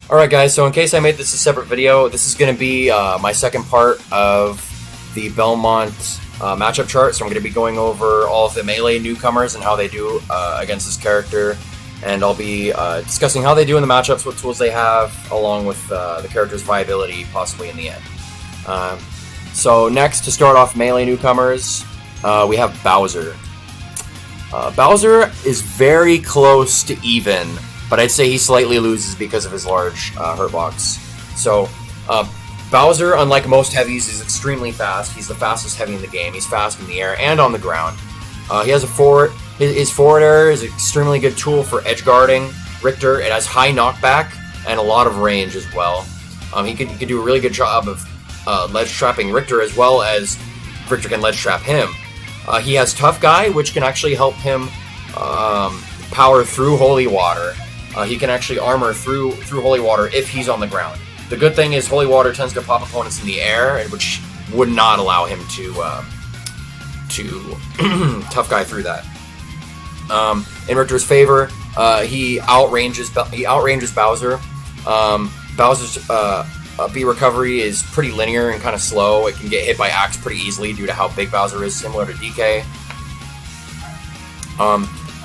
Alright guys, so in case I made this a separate video, this is going to be my second part of the Belmont matchup chart. So I'm going to be going over all of the melee newcomers and how they do against this character. And I'll be discussing how they do in the matchups, what tools they have, along with the character's viability possibly in the end. So next, to start off melee newcomers, we have Bowser. Bowser is very close to even, but I'd say he slightly loses because of his large hurt box. So, Bowser, unlike most heavies, is extremely fast. He's the fastest heavy in the game. He's fast in the air and on the ground. He has a forward. His forward air is an extremely good tool for edge guarding Richter. It has high knockback and a lot of range as well. He could do a really good job of ledge trapping Richter, as well as Richter can ledge trap him. He has Tough Guy, which can actually help him power through Holy Water. He can actually armor through Holy Water if he's on the ground. The good thing is Holy Water tends to pop opponents in the air, which would not allow him to Tough Guy through that. In Richter's favor, he outranges Bowser. Bowser's B recovery is pretty linear and kind of slow. It can get hit by Axe pretty easily due to how big Bowser is, similar to DK.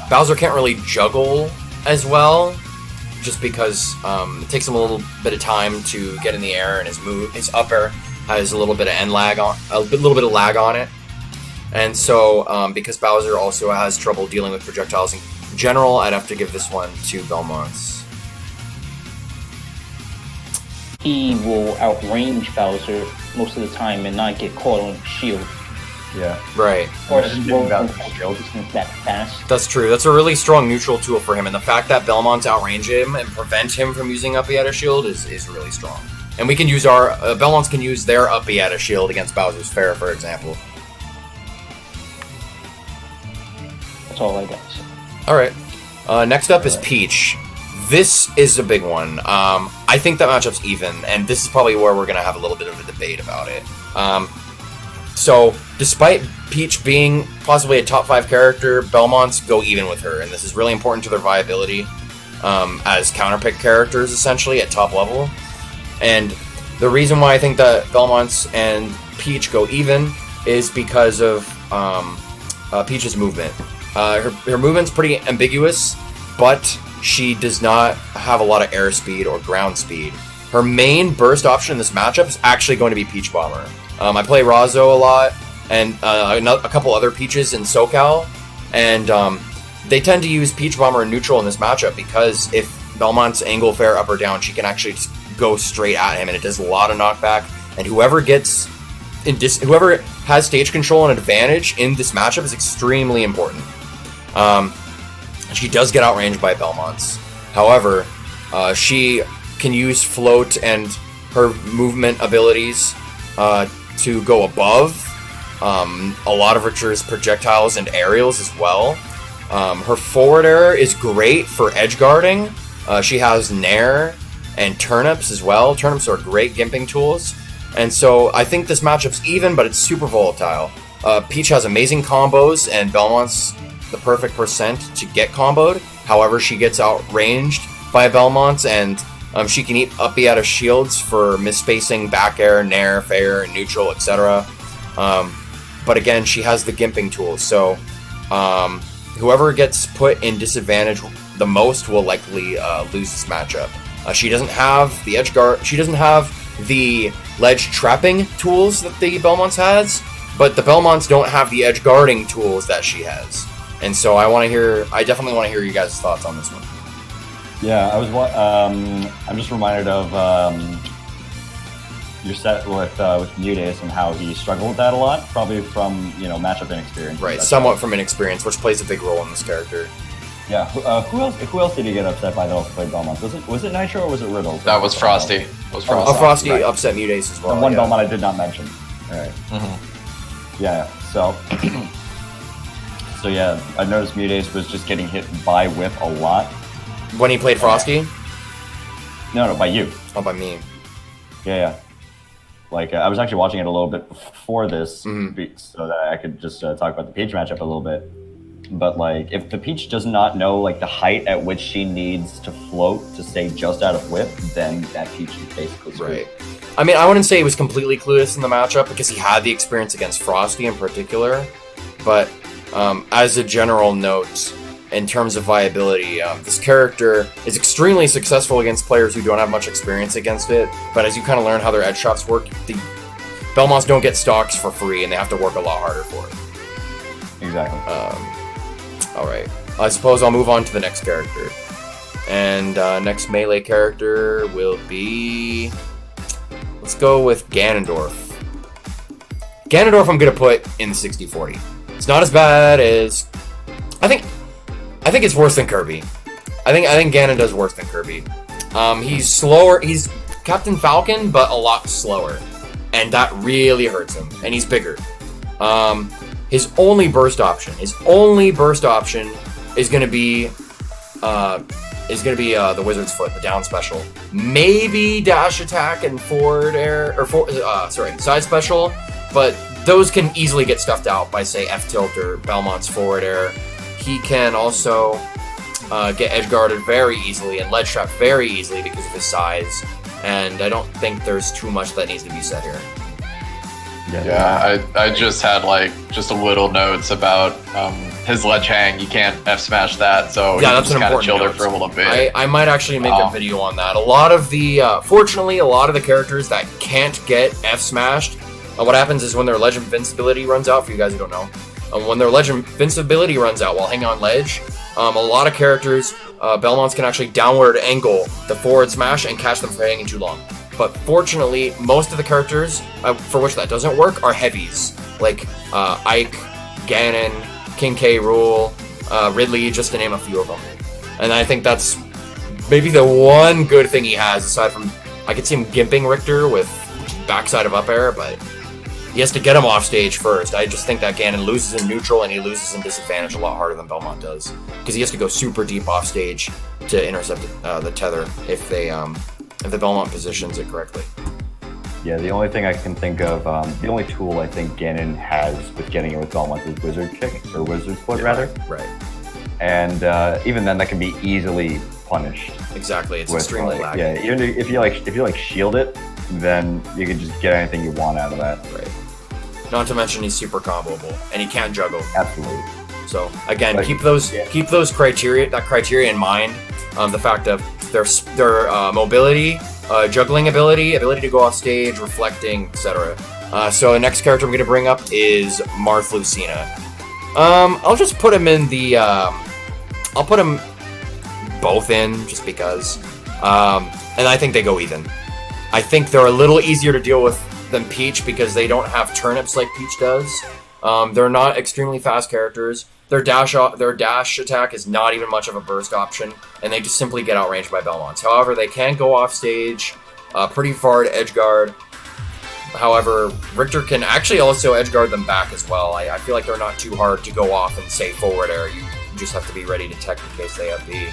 Bowser can't really juggle as well, just because it takes him a little bit of time to get in the air, and his up air has a little bit of lag on it. And so, because Bowser also has trouble dealing with projectiles in general, I'd have to give this one to Belmont. He will outrange Bowser most of the time and not get caught on shield. Yeah. Right. Or isn't that fast. That's true. That's a really strong neutral tool for him, and the fact that Belmont outrange him and prevent him from using Uppy at a shield is really strong. And we can use our Belmonts can use their Uppy at a shield against Bowser's Fair, for example. That's all I got to say. All right. Next up is Peach. This is a big one. I think that matchup's even, and this is probably where we're gonna have a little bit of a debate about it. So, despite Peach being possibly a top 5 character, Belmonts go even with her, and this is really important to their viability as counterpick characters, essentially, at top level. And the reason why I think that Belmonts and Peach go even is because of Peach's movement. Her movement's pretty ambiguous, but she does not have a lot of air speed or ground speed. Her main burst option in this matchup is actually going to be Peach Bomber. I play Razo a lot, and a couple other Peaches in SoCal, and they tend to use Peach Bomber in neutral in this matchup because if Belmont's angle fair up or down, she can actually just go straight at him, and it does a lot of knockback. And whoever has stage control and advantage in this matchup is extremely important. She does get outranged by Belmonts. However, she can use float and her movement abilities to go above a lot of Richter's projectiles and aerials as well. Her forward air is great for edge guarding. She has Nair and Turnips as well. Turnips are great gimping tools. And so I think this matchup's even, but it's super volatile. Peach has amazing combos, and Belmont's the perfect percent to get comboed. However, she gets outranged by Belmont, and she can eat Uppy out of shields for misspacing back air, Nair, fair, neutral, etc. But again, she has the gimping tools, so whoever gets put in disadvantage the most will likely lose this matchup. She doesn't have the edge guard. She doesn't have the ledge trapping tools that the Belmonts has, but the Belmonts don't have the edge guarding tools that she has. And so I definitely want to hear you guys' thoughts on this one. Yeah, I'm just reminded of your set with Mudace and how he struggled with that a lot, probably from matchup inexperience. Right, somewhat from inexperience, which plays a big role in this character. Yeah, who else did he get upset by that also played Belmont? Was it Nitro or was it Riddle? That was Frosty. Frosty right. Upset Mudace as well. And one Belmont I did not mention. All right. Mm-hmm. Yeah. So. So yeah, I noticed Mudace was just getting hit by Whip a lot. When he played Frosty? No, by you. Oh, by me. Yeah. Like, I was actually watching it a little bit before this, so that I could just talk about the Peach matchup a little bit. but like if the Peach does not know like the height at which she needs to float to stay just out of whip, then that Peach is basically screwed. Right. I mean, I wouldn't say he was completely clueless in the matchup because he had the experience against Frosty in particular, but as a general note, in terms of viability, this character is extremely successful against players who don't have much experience against it, but as you kind of learn how their edge shots work, the Belmonts don't get stocks for free, and they have to work a lot harder for it. Exactly. Alright, I suppose I'll move on to the next character. And next melee character will be... Let's go with Ganondorf. Ganondorf I'm going to put in the 60-40. It's not as bad as... I think it's worse than Kirby. I think Ganon does worse than Kirby. He's slower. He's Captain Falcon, but a lot slower, and that really hurts him. And he's bigger. His only burst option is going to be the Wizard's Foot, the down special. Maybe dash attack and forward air side special, but those can easily get stuffed out by say F tilt or Belmont's forward air. He can also get edge guarded very easily and ledge trap very easily because of his size, and I don't think there's too much that needs to be said here. Yeah, I just had just a little notes about his ledge hang. You can't F smash that, so yeah, you that's just an kind of important chill there note. for a little bit. I might actually make a video on that. A lot of the fortunately, a lot of the characters that can't get F smashed, what happens is when their ledge invincibility runs out. For you guys who don't know. When their ledge invincibility runs out while hanging on ledge, a lot of characters, Belmonts can actually downward angle the forward smash and catch them for hanging too long. But fortunately, most of the characters for which that doesn't work are heavies, like Ike, Ganon, King K. Rool, Ridley, just to name a few of them. And I think that's maybe the one good thing he has, aside from I could see him gimping Richter with backside of up air, but he has to get him off stage first. I just think that Ganon loses in neutral and he loses in disadvantage a lot harder than Belmont does, because he has to go super deep off stage to intercept the tether if the Belmont positions it correctly. Yeah, the only thing I can think of, the only tool I think Ganon has with getting it with Belmont is Wizard Kick, or Wizard's Foot, rather. Right. And even then, that can be easily punished. Exactly, it's with, extremely laggy. Yeah, even if you shield it, then you can just get anything you want out of that. Right. Not to mention he's super comboable and he can't juggle. Absolutely. So again, keep those criteria in mind. The fact of their mobility, juggling ability to go off stage, reflecting, etc. So the next character I'm going to bring up is Marth Lucina. I'll just put him in the. I'll put him both in just because, and I think they go even. I think they're a little easier to deal with than Peach because they don't have turnips like Peach does. They're not extremely fast characters. Their dash attack is not even much of a burst option, and they just simply get outranged by Belmonts. However, they can go off stage pretty far to edge guard. However, Richter can actually also edge guard them back as well. I feel like they're not too hard to go off and say forward air. You just have to be ready to tech in case they have B.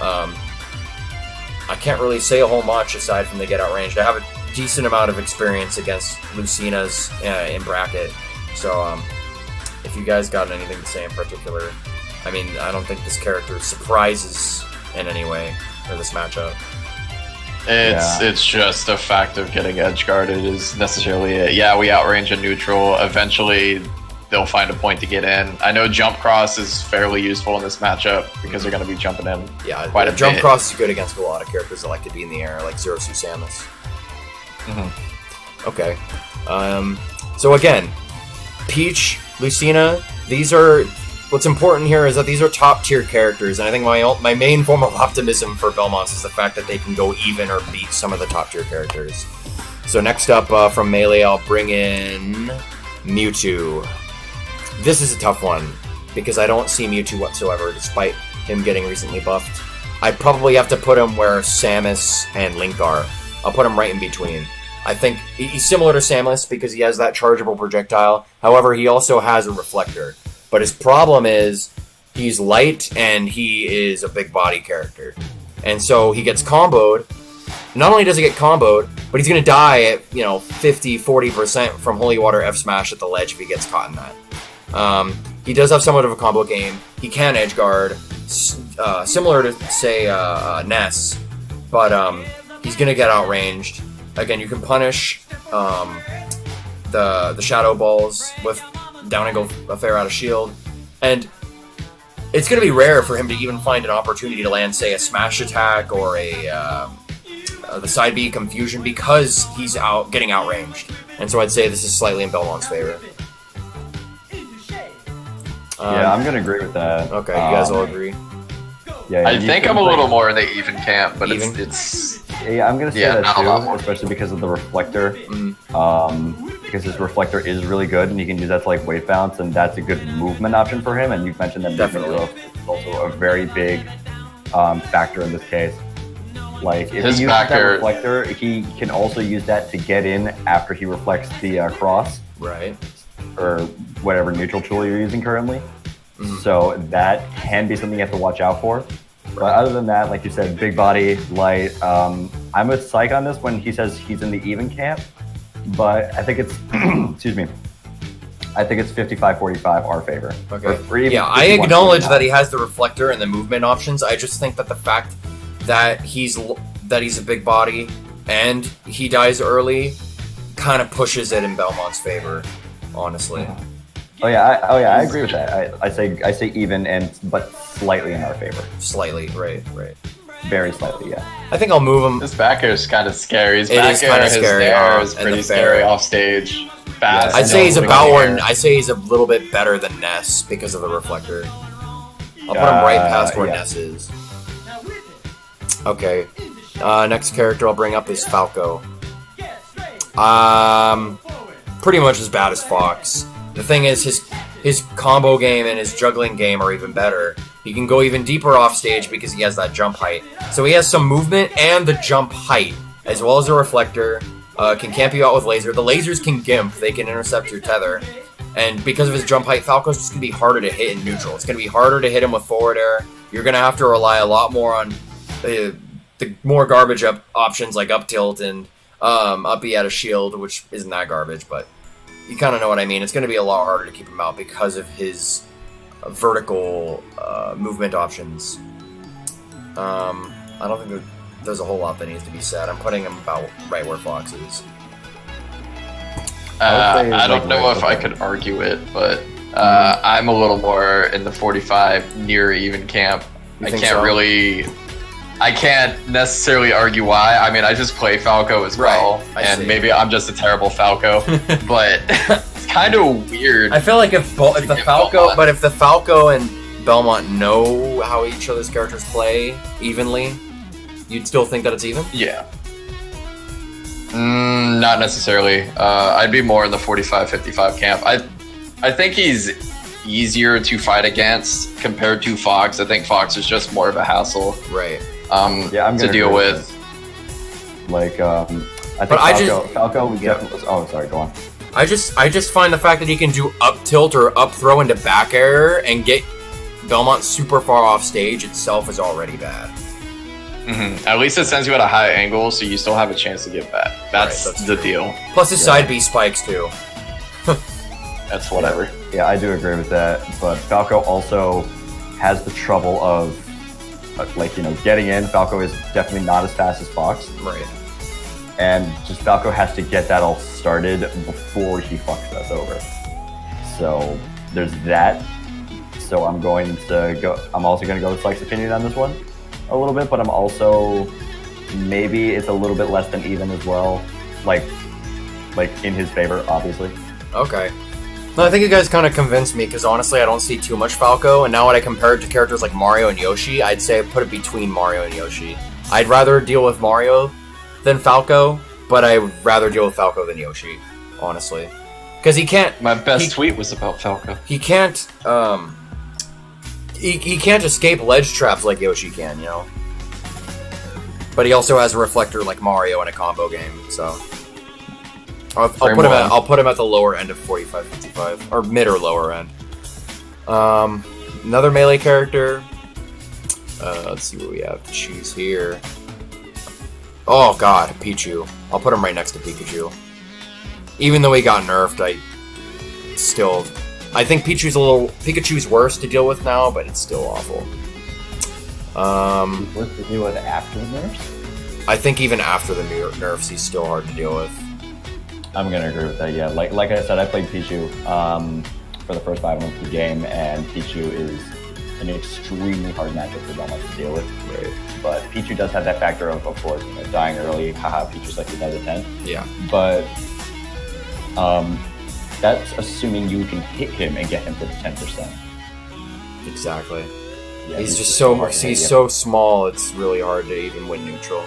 I can't really say a whole much aside from they get outranged. I have a decent amount of experience against Lucina's in bracket, so if you guys got anything to say in particular, I mean, I don't think this character surprises in any way for this matchup. It's just a fact of getting edge guarded is necessarily it. Yeah, we outrange a neutral. Eventually, they'll find a point to get in. I know jump cross is fairly useful in this matchup because they're going to be jumping in. Yeah, quite a jump bit. cross is good against a lot of characters that like to be in the air, like Zero Suit Samus. Mm-hmm. Okay. So again, Peach, Lucina, these are... What's important here is that these are top-tier characters, and I think my main form of optimism for Belmonts is the fact that they can go even or beat some of the top-tier characters. So next up from Melee, I'll bring in Mewtwo. This is a tough one, because I don't see Mewtwo whatsoever, despite him getting recently buffed. I'd probably have to put him where Samus and Link are. I'll put him right in between. I think he's similar to Samus because he has that chargeable projectile. However, he also has a reflector. But his problem is he's light and he is a big body character. And so he gets comboed. Not only does he get comboed, but he's going to die at 50, 40% from Holy Water F Smash at the ledge if he gets caught in that. he does have somewhat of a combo game. He can edge guard, similar to say Ness, but he's gonna get outranged. Again, you can punish the shadow balls with down and go a fair out of shield, and it's gonna be rare for him to even find an opportunity to land, say, a smash attack or the side B confusion because he's getting outranged. And so I'd say this is slightly in Belmont's favor. Yeah, I'm gonna agree with that. Okay, you guys all agree? Yeah, I think I'm a little more in the even camp, but Even? it's Yeah, I'm gonna say Yeah, that not a lot too, more. especially because of the reflector. Mm. Because his reflector is really good, and you can use that to like weight bounce, and that's a good movement option for him. And you've mentioned that movement Definitely. is also a very big factor in this case. Like if His he uses that backer- reflector, he can also use that to get in after he reflects the cross Right. or whatever neutral tool you're using currently. So that can be something you have to watch out for. But other than that, like you said, big body, light. I'm with Psych on this when he says he's in the even camp, but I think it's, excuse me, I think it's 55-45 our favor. Okay. Or even Yeah, I 51-49. acknowledge that he has the reflector and the movement options. I just think that the fact that he's a big body and he dies early kind of pushes it in Belmont's favor, honestly. Oh yeah, I agree with that. I say even but slightly in our favor. Slightly, right. Very slightly, yeah. I think I'll move him. This back air is kind of scary. His It back is air, kinda his scary, nair is and pretty the scary fair. off stage. Fast. I'd say he's no about air. where I say he's a little bit better than Ness because of the reflector. I'll put him right past where yeah. Ness is. Okay. Next character I'll bring up is Falco. Pretty much as bad as Fox. The thing is, his combo game and his juggling game are even better. He can go even deeper off stage because he has that jump height. So he has some movement and the jump height, as well as a reflector. Can camp you out with laser. The lasers can gimp. They can intercept your tether. And because of his jump height, Falco's just going to be harder to hit in neutral. It's going to be harder to hit him with forward air. You're going to have to rely a lot more on the more garbage options like up tilt and up B out of shield, which isn't that garbage, but you kind of know what I mean. It's going to be a lot harder to keep him out because of his vertical movement options. I don't think there's a whole lot that needs to be said. I'm putting him about right where Fox is. I don't know if I could argue it, but I'm a little more in the 45 near even camp. You I think can't so? I can't necessarily argue why. I mean, I just play Falco as well, I and see. maybe I'm just a terrible Falco, but it's kind of weird. I feel like if the Yeah, Falco, Belmont. but if the Falco and Belmont know how each other's characters play evenly, you'd still think that it's even? Yeah. Not necessarily. I'd be more in the 45-55 camp. I think he's easier to fight against compared to Fox. I think Fox is just more of a hassle. Right. Yeah, I'm to gonna deal agree with. this. Like, I think But I just- Falco was definitely. Oh, sorry, go on. I just find the fact that he can do up tilt or up throw into back air and get Belmont super far off stage itself is already bad. At least it sends you at a high angle, so you still have a chance to get back. That's, Right, that's the true. deal. Plus his side B spikes too. That's whatever. Yeah, I do agree with that. But Falco also has the trouble of, getting in. Falco is definitely not as fast as Fox. Right. And just Falco has to get that all started before he fucks us over. So there's that. So I'm also going to go with Slyke's opinion on this one a little bit, but I'm also, maybe it's a little bit less than even as well. Like in his favor, obviously. Okay. No, I think you guys kind of convinced me because honestly, I don't see too much Falco. And now when I compare it to characters like Mario and Yoshi, I'd say I put it between Mario and Yoshi. I'd rather deal with Mario than Falco, but I'd rather deal with Falco than Yoshi, honestly, because he can't. My best tweet was about Falco. He can't. He can't escape ledge traps like Yoshi can, you know. But he also has a reflector like Mario in a combo game, so. I'll put him at the lower end of 45-55, or mid or lower end. Another melee character. Let's see what we have to choose here. Oh god, Pichu. I'll put him right next to Pikachu. Even though he got nerfed, I still I think Pikachu's worse to deal with now, but it's still awful. Worse to deal with after the nerfs? I think even after the nerfs, he's still hard to deal with. I'm gonna agree with that. Yeah, like I said, I played Pichu for the first 5 months of the game, and Pichu is an extremely hard matchup for Belmont to deal with. Right. But Pichu does have that factor of course, dying early. Haha, Pichu's like 10 out of 10. Yeah. But that's assuming you can hit him and get him to 10%. Exactly. Yeah, he's just so so small. It's really hard to even win neutral.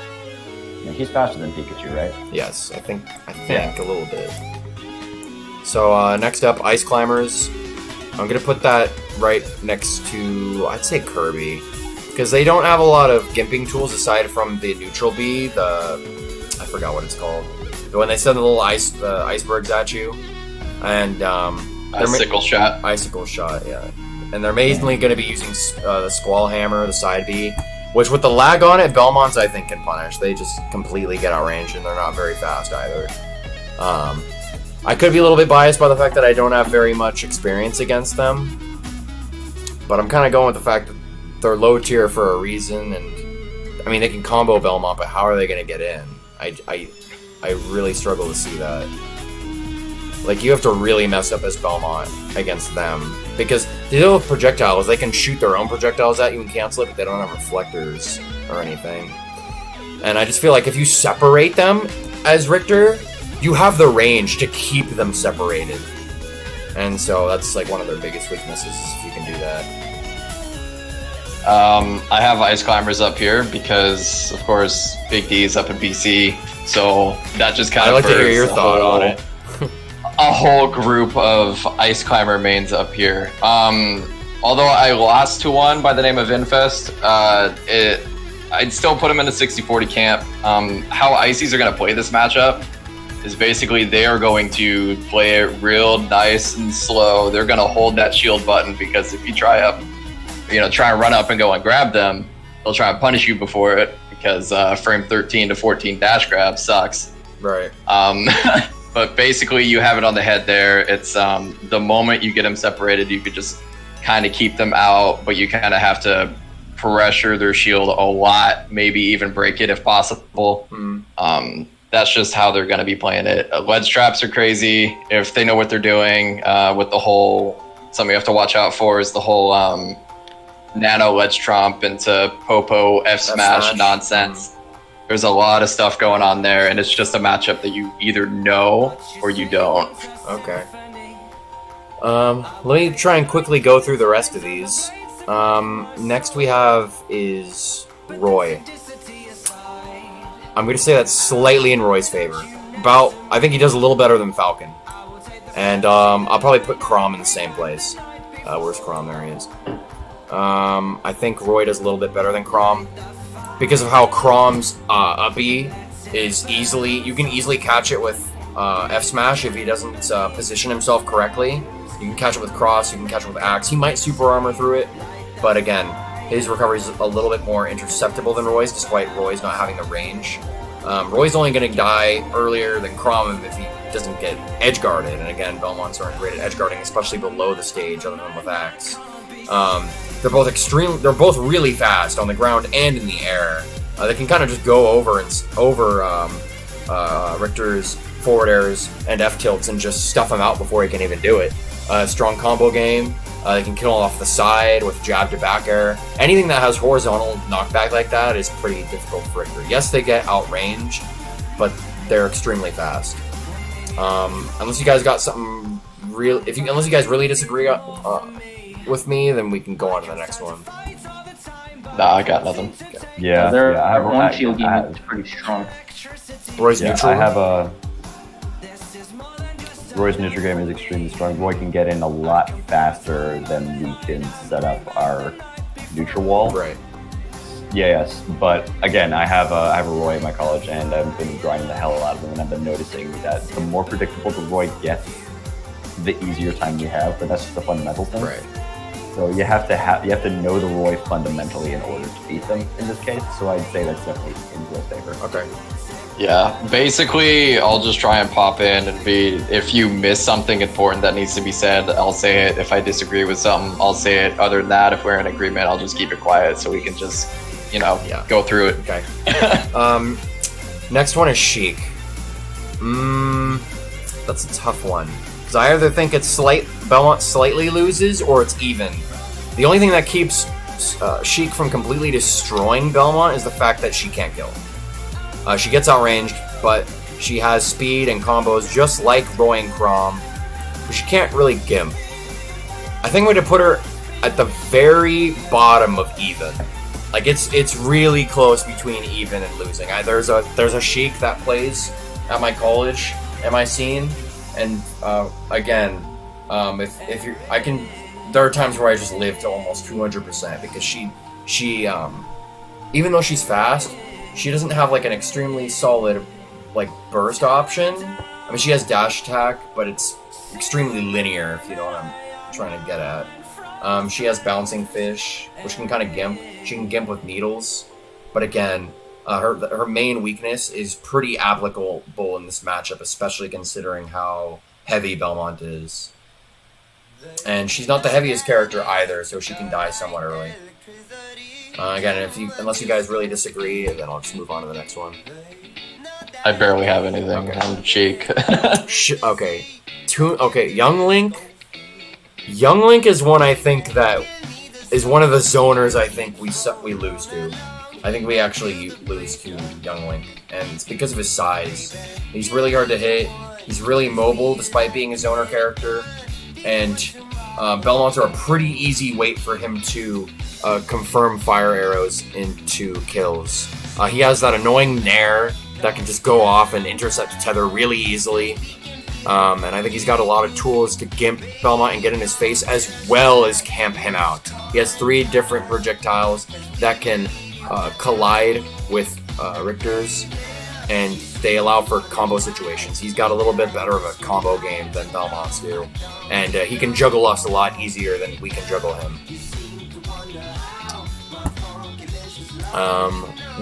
Yeah, he's faster than Pikachu, right? Yes, I think a little bit. So next up, Ice Climbers. I'm gonna put that right next to, I'd say, Kirby, because they don't have a lot of gimping tools aside from the neutral bee. I forgot what it's called. When they send the little icebergs at you, and Icicle shot. Icicle shot, yeah. And they're mainly going to be using the Squall Hammer, the Side B, which with the lag on it, Belmont's I think can punish. They just completely get outranged, and they're not very fast either. I could be a little bit biased by the fact that I don't have very much experience against them, but I'm kind of going with the fact that they're low tier for a reason, and I mean they can combo Belmont, but how are they going to get in? I really struggle to see that. Like, you have to really mess up as Belmont against them. Because they deal with projectiles, they can shoot their own projectiles at you and cancel it, but they don't have reflectors or anything. And I just feel like if you separate them as Richter, you have the range to keep them separated. And so that's like one of their biggest weaknesses, is if you can do that. I have Ice Climbers up here because, of course, Big D is up in BC, so that just kind of I'd like to hear your thought on it. A whole group of Ice Climber mains up here. Although I lost to one by the name of Infest, I'd still put him in a 60-40 camp. How Ices are going to play this matchup is basically they are going to play it real nice and slow. They're going to hold that shield button, because if you try and run up and go and grab them, they'll try and punish you before it, because frame 13 to 14 dash grab sucks. Right. But basically, you have it on the head there. It's the moment you get them separated, you could just kind of keep them out, but you kind of have to pressure their shield a lot, maybe even break it if possible. That's just how they're going to be playing it. Ledge traps are crazy if they know what they're doing. With the whole, something you have to watch out for is the whole nano ledge tromp into Popo F smash nonsense. There's a lot of stuff going on there, and it's just a matchup that you either know or you don't. Okay. Let me try and quickly go through the rest of these. Next we have is Roy. I'm going to say that's slightly in Roy's favor. I think he does a little better than Falcon. And I'll probably put Chrom in the same place. Where's Chrom? There he is. I think Roy does a little bit better than Chrom, because of how Chrom's uppy is you can easily catch it with F Smash if he doesn't position himself correctly. You can catch it with Cross, you can catch it with Axe. He might super armor through it, but again, his recovery is a little bit more interceptable than Roy's, despite Roy's not having the range. Roy's only going to die earlier than Chrom if he doesn't get edge guarded, and again, Belmonts aren't great at edge guarding, especially below the stage, other than with Axe. They're both really fast on the ground and in the air. They can kind of just go over Richter's forward airs and F tilts and just stuff him out before he can even do it. Strong combo game. They can kill him off the side with jab to back air. Anything that has horizontal knockback like that is pretty difficult for Richter. Yes, they get outranged, but they're extremely fast. Unless you guys got something real, unless you guys really disagree with me, then we can go on to the next one. Nah, I got nothing. Yeah, their I have one shield game is pretty strong. Roy's neutral. I have Roy's neutral game is extremely strong. Roy can get in a lot faster than we can set up our neutral wall. Right. Yeah, yes, but again, I have a Roy at my college, and I've been grinding the hell out of him, and I've been noticing that the more predictable the Roy gets, the easier time we have. But that's just the fundamental thing. Right. So you have to know the Roy fundamentally in order to beat them in this case. So I'd say that's definitely in Roy's favor. Okay. Yeah, basically, I'll just try and pop in and be. If you miss something important that needs to be said, I'll say it. If I disagree with something, I'll say it. Other than that, if we're in agreement, I'll just keep it quiet so we can just, go through it. Okay. Next one is Sheik. That's a tough one. Because I either think Belmont slightly loses or it's even. The only thing that keeps Sheik from completely destroying Belmont is the fact that she can't kill. She gets outranged, but she has speed and combos just like Roy and Crom, but she can't really gimp. I think we're going to put her at the very bottom of even. Like it's really close between even and losing. There's a Sheik that plays at my college, at my scene, and again, if you're, there are times where I just live to almost 200% because she even though she's fast, she doesn't have like an extremely solid like burst option. I mean, she has dash attack, but it's extremely linear, if you know what I'm trying to get at. She has bouncing fish, which can kind of gimp. She can gimp with needles, but again, her main weakness is pretty applicable in this matchup, especially considering how heavy Belmont is. And she's not the heaviest character either, so she can die somewhat early. Again, unless you guys really disagree, then I'll just move on to the next one. I barely have anything on Sheik. Okay. Young Link. Young Link is one I think that is one of the zoners I think we lose to. I think we actually lose to Young Link, and it's because of his size. He's really hard to hit. He's really mobile despite being a zoner character, and Belmonts are a pretty easy weight for him to confirm fire arrows into kills. He has that annoying Nair that can just go off and intercept tether really easily. And I think he's got a lot of tools to gimp Belmont and get in his face, as well as camp him out. He has 3 different projectiles that can collide with Richter's, and they allow for combo situations. He's got a little bit better of a combo game than Belmont's do, and he can juggle us a lot easier than we can juggle him.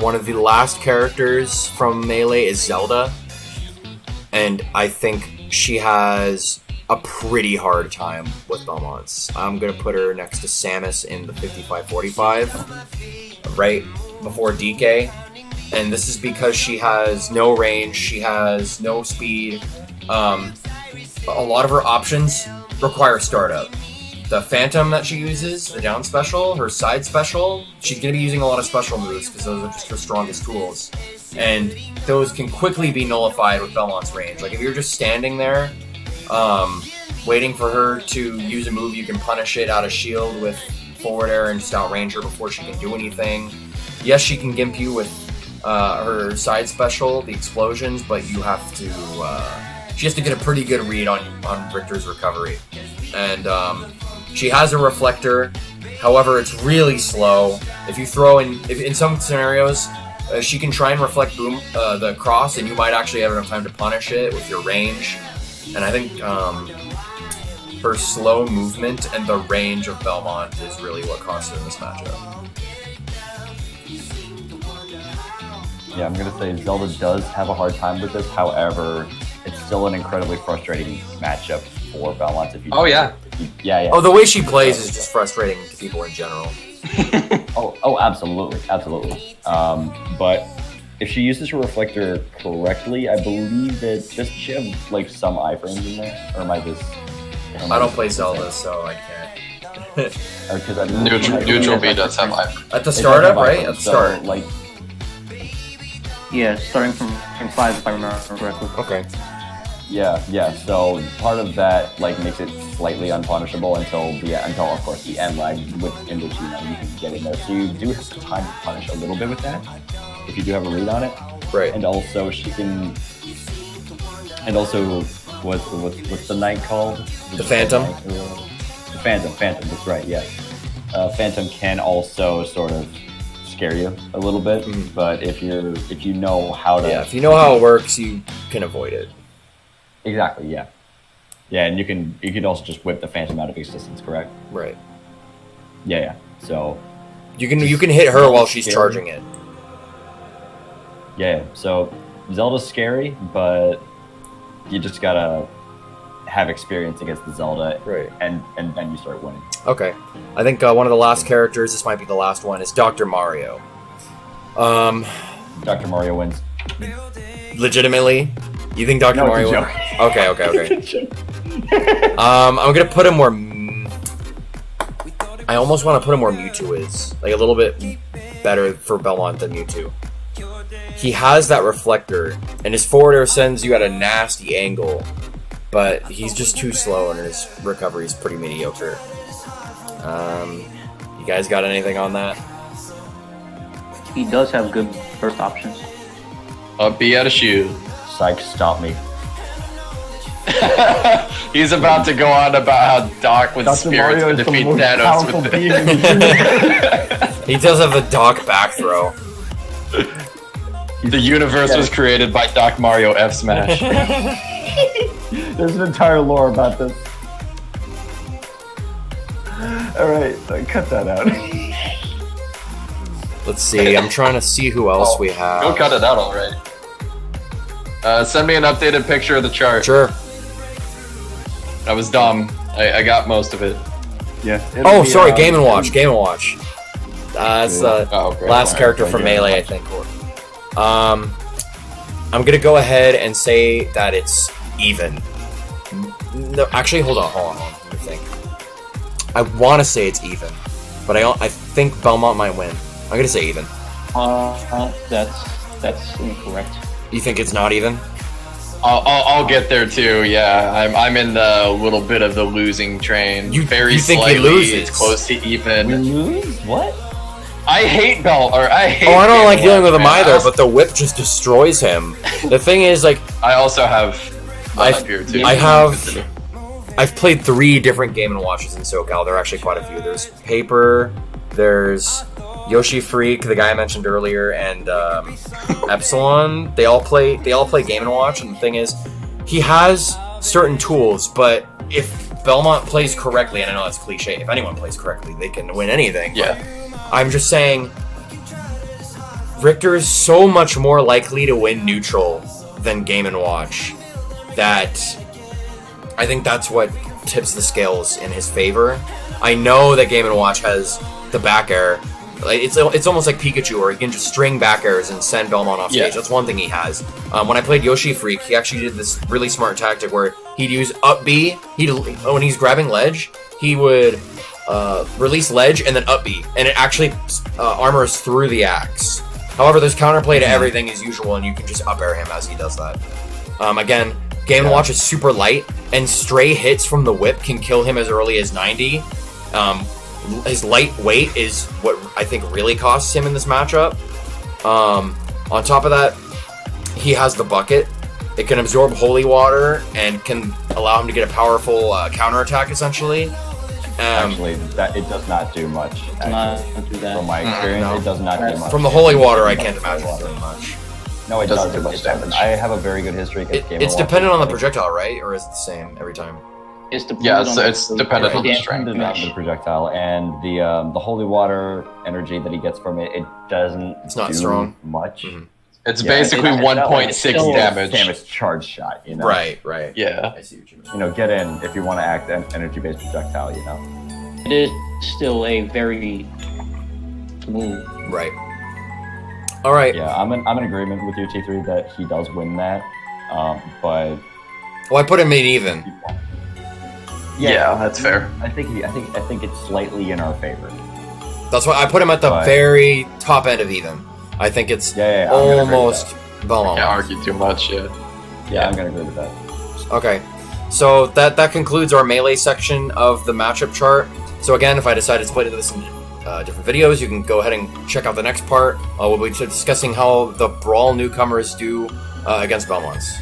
One of the last characters from Melee is Zelda, and I think she has a pretty hard time with Belmonts. I'm going to put her next to Samus in the 55-45, right before DK, and this is because she has no range, she has no speed. A lot of her options require startup. The Phantom that she uses, the down special, her side special, she's going to be using a lot of special moves because those are just her strongest tools. And those can quickly be nullified with Belmont's range. Like if you're just standing there, waiting for her to use a move, you can punish it out of shield with forward air and just outrange her before she can do anything. Yes, she can gimp you with her side special, the explosions, but you have to, she has to get a pretty good read on Richter's recovery. And, she has a reflector, however, it's really slow. If you throw in some scenarios, she can try and reflect the cross, and you might actually have enough time to punish it with your range. And I think her slow movement and the range of Belmont is really what cost her in this matchup. Yeah, I'm going to say Zelda does have a hard time with this. However, it's still an incredibly frustrating matchup for Belmont. Yeah. Oh, the way she plays is just frustrating to people in general. Absolutely. But if she uses her reflector correctly, I believe that does she have like some iframes in there, or am I just? I don't play Zelda, so I can't. Neutral B does have iframes at the startup, right? At the start, like. Yeah, starting from 5 if I remember correctly. Okay. Yeah. So part of that makes it slightly unpunishable until of course the end lag in which you can get in there. So you do have time to punish a little bit with that if you do have a read on it. Right. And also she can. And also what's the knight called? The Phantom. The Phantom. That's right. Yeah. Phantom can also sort of scare you a little bit, but if you know how to. Yeah. If you know how it works, you can avoid it. Exactly, yeah. Yeah, and you can also just whip the Phantom out of existence, correct? Right. Yeah. So you can hit her while she's charging it. Yeah. So Zelda's scary, but you just gotta have experience against the Zelda, Right. and then you start winning. Okay. I think one of the last characters, this might be the last one, is Dr. Mario. Dr. Mario wins. Legitimately? You think Dr. No, Mario it's a wins? Okay. I'm gonna put him where... I almost want to put him where Mewtwo is. Like, a little bit better for Belmont than Mewtwo. He has that reflector, and his forward air sends you at a nasty angle, but he's just too slow, and his recovery is pretty mediocre. You guys got anything on that? He does have good burst options. Up B out of shoe. Psych, stop me. He's about to go on about how Doc with Dr. spirits Mario would is the defeat most Thanos powerful with being in the He does have a Doc back throw. The universe was created by Doc Mario F Smash. There's an entire lore about this. Alright, cut that out. Let's see, I'm trying to see who else we have. Go cut it out already. Send me an updated picture of the chart. Sure. That was dumb. I got most of it. Yeah. Oh, sorry, Game & Watch. That's the Oh, great. last character from Melee, I think. I'm gonna go ahead and say that it's even. No, actually, hold on. Let me think. I want to say it's even, but I think Belmont might win. I'm gonna say even. That's incorrect. You think it's not even? I'll get there too. Yeah, I'm in the little bit of the losing train. You Very think he slightly, loses? It's close to We even. lose? What? I hate I hate. Oh, I don't like Game dealing with Watch, him man. either, but the whip just destroys him. The thing is, like, I also have one I've- up here too. I've played 3 different Game & Watches in SoCal. There are actually quite a few. There's Paper, there's Yoshi Freak, the guy I mentioned earlier, and Epsilon. They all play Game & Watch, and the thing is, he has certain tools, but if Belmont plays correctly, and I know that's cliche, if anyone plays correctly, they can win anything. Yeah. I'm just saying, Richter is so much more likely to win neutral than Game & Watch that I think that's what tips the scales in his favor. I know that Game & Watch has the back air. Like, it's almost like Pikachu, where he can just string back airs and send Belmont off stage. Yeah. That's one thing he has. When I played Yoshi Freak, he actually did this really smart tactic where he'd use up B. When he's grabbing ledge, he would release ledge and then up B, and it actually armors through the axe. However, there's counterplay to everything as usual, and you can just up air him as he does that. Again, Game & Watch is super light, and stray hits from the whip can kill him as early as 90. His light weight is what I think really costs him in this matchup. On top of that, he has the bucket. It can absorb holy water and can allow him to get a powerful counterattack, essentially. Actually, it does not do much. Not Actually. do that. From my experience, No. it does not do much. From the holy water, I can't imagine it doing much. No, it Doesn't does do much damage. I have a very good history against Game & It's Watch. dependent on the projectile, right? Or is it the same every time? It's dependent Yeah, on it's dependent on the damage strength. Dependent on the projectile and the holy water energy that he gets from it. It doesn't. It's not do strong. much. Mhm. It's Yeah, basically it's not like 1.6 it's still damage. Damage charge shot. You know. Right. Yeah. I see what you mean. You know, get in if you want to act an energy-based projectile. You know. It is still a very smooth. Right. All right. Yeah, I'm in agreement with you, T3, that he does win that. But Well, I put him in even. Yeah, that's fair. I think it's slightly in our favor. That's why I put him at the Right. very top end of even. I think it's Yeah, I'm gonna agree with almost Belmont. Can't argue too much. Yeah. Yeah, I'm gonna agree with that. Okay, so that concludes our melee section of the matchup chart. So again, if I decide to split this in different videos, you can go ahead and check out the next part. We'll be discussing how the Brawl newcomers do against Belmonts.